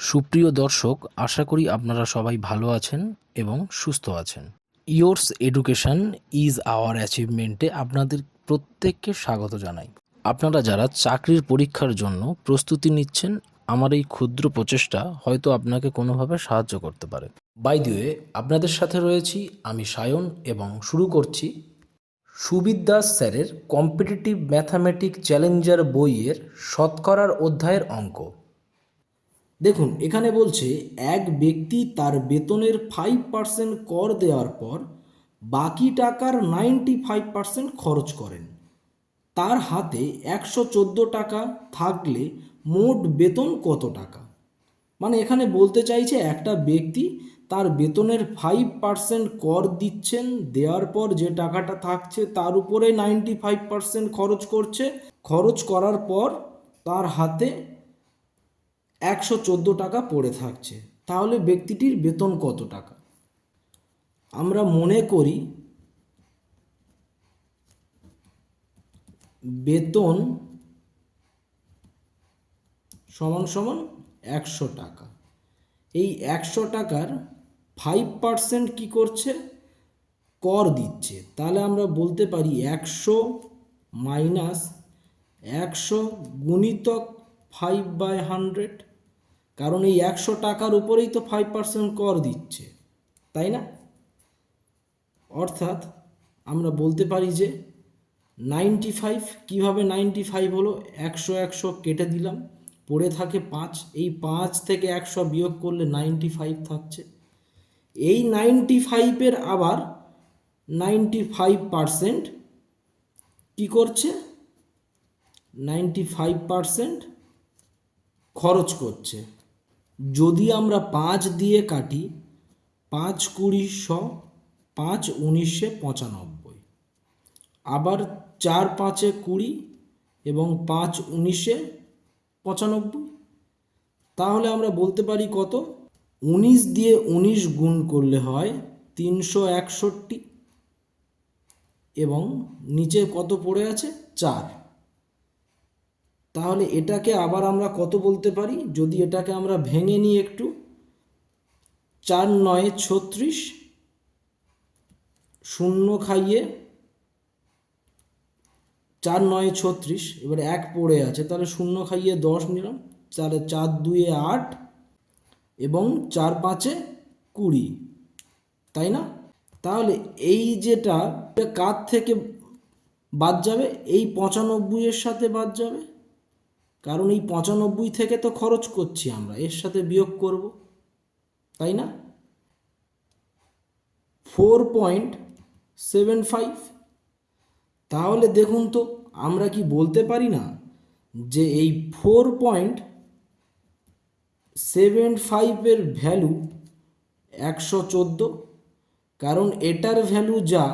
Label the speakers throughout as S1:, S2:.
S1: সুপ্রিয় দর্শক, আশা করি আপনারা সবাই ভালো আছেন এবং সুস্থ আছেন। ইয়োর্স এডুকেশন ইজ আওয়ার অ্যাচিভমেন্টে আপনাদের প্রত্যেককে স্বাগত জানাই। আপনারা যারা চাকরির পরীক্ষার জন্য প্রস্তুতি নিচ্ছেন, আমার এই ক্ষুদ্র প্রচেষ্টা হয়তো আপনাকে কোনোভাবে সাহায্য করতে পারে। বাই দ্য ওয়ে, আপনাদের সাথে রয়েছি আমি সায়ন এবং শুরু করছি সুবিদ দাস স্যারের কম্পিটিটিভ ম্যাথামেটিক চ্যালেঞ্জার বইয়ের শতকরার অধ্যায়ের অঙ্ক। দেখুন, এখানে বলছে এক ব্যক্তি তার বেতনের 5% কর দেওয়ার পর বাকি টাকার 95% খরচ করেন। তার হাতে 114 টাকা থাকলে মোট বেতন কত টাকা? মানে এখানে বলতে চাইছে একটা ব্যক্তি তার বেতনের 5% কর দিচ্ছেন, দেওয়ার পর যে টাকাটা থাকছে তার উপরে 95% খরচ করছে। খরচ করার পর তার হাতে 114 টাকা পড়ে থাকছে। তাহলে ব্যক্তিটির বেতন কত টাকা? আমরা মনে করি বেতন সমান সমান 100 টাকা। এই 100 টাকার 5% কি করছে? কর দিচ্ছে। তাহলে আমরা বলতে পারি 100 মাইনাস 100 গুণিতক 5/100, কারণ এই 100 টাকার উপরেই তো 5% কর দিচ্ছে, তাই না? অর্থাৎ আমরা বলতে পারি যে 95। কীভাবে 95 হলো? 100 কেটে দিলাম, পড়ে থাকে 5। এই 5 থেকে 100 বিয়োগ করলে 95 থাকছে। এই 95-এর আবার 95% কী করছে? 95% খরচ করছে। যদি আমরা 5 দিয়ে কাটি, 5 20 100, 5 19 95, আবার 4 5 20 এবং 5 19 95। তাহলে আমরা বলতে পারি কত? 19 দিয়ে 19 গুণ করলে হয় 361 এবং নিচে কত পড়ে আছে? 4। তাহলে এটাকে আবার আমরা কত বলতে পারি? যদি এটাকে আমরা ভেঙে নিই একটু, 4 9 36, শূন্য খাইয়ে 4 9 36, এবার 1 পড়ে আছে, তাহলে শূন্য খাইয়ে 10 নিলাম, তাহলে 4 2 8 এবং 4 5 20, তাই না? তাহলে এই যেটা কার থেকে বাদ যাবে? এই 95-এর সাথে বাদ যাবে, কারণ এই 95 থেকে তো খরচ করছি আমরা, এর সাথে বিয়োগ করব, তাই না? 4.75। তাহলে দেখুন তো, আমরা কি বলতে পারি না যে এই 4.75-এর ভ্যালু 114? কারণ এটার ভ্যালু যা,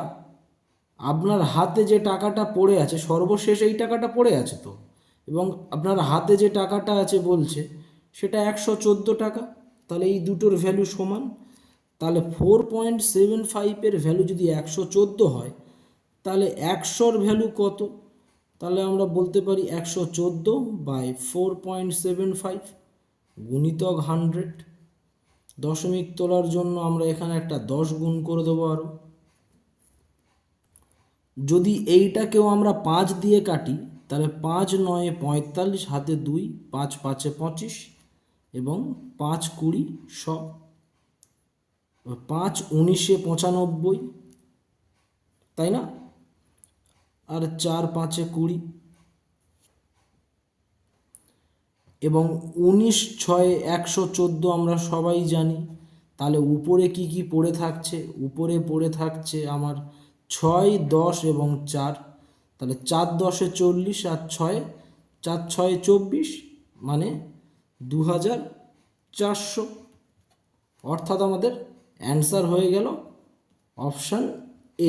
S1: আপনার হাতে যে টাকাটা পড়ে আছে সর্বশেষ এই টাকাটা পড়ে আছে তো, এবং আপনার হাতে যে টাকাটা আছে বলছে সেটা 114 টাকা। তাহলে এই দুটোর ভ্যালু সমান। তাহলে 4.75-এর ভ্যালু যদি 114 হয়, তাহলে 100-র ভ্যালু কত? তাহলে আমরা বলতে পারি 114/4.75 গুণিতক 100। দশমিক তোলার জন্য আমরা এখানে একটা 10 গুণ করে দেবো আরও। যদি এইটাকেও আমরা 5 দিয়ে কাটি, তাহলে 5 9 45, হাতে 2, 5 5 25 এবং 5 20 100, 5 19 95, তাই না? আর 4 5 20 এবং 19 6 114 আমরা সবাই জানি। তাহলে উপরে কি কি পড়ে থাকছে? উপরে পড়ে থাকছে আমার 6 10 এবং 4। তাহলে 4 10 40 আর 6 4 6 24, মানে 2400। অর্থাৎ আমাদের অ্যান্সার হয়ে গেল অপশান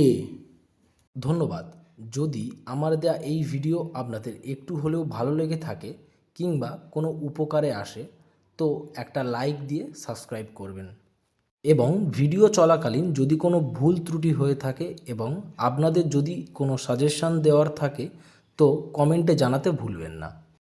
S1: এ। ধন্যবাদ। যদি আমার দেয়া এই ভিডিও আপনাদের একটু হলেও ভালো লেগে থাকে কিংবা কোনো উপকারে আসে, তো একটা লাইক দিয়ে সাবস্ক্রাইব করবেন। এবং ভিডিও চলাকালীন যদি কোনো ভুল ত্রুটি হয়ে থাকে এবং আপনাদের যদি কোনো সাজেশান দেওয়ার থাকে, তো কমেন্টে জানাতে ভুলবেন না।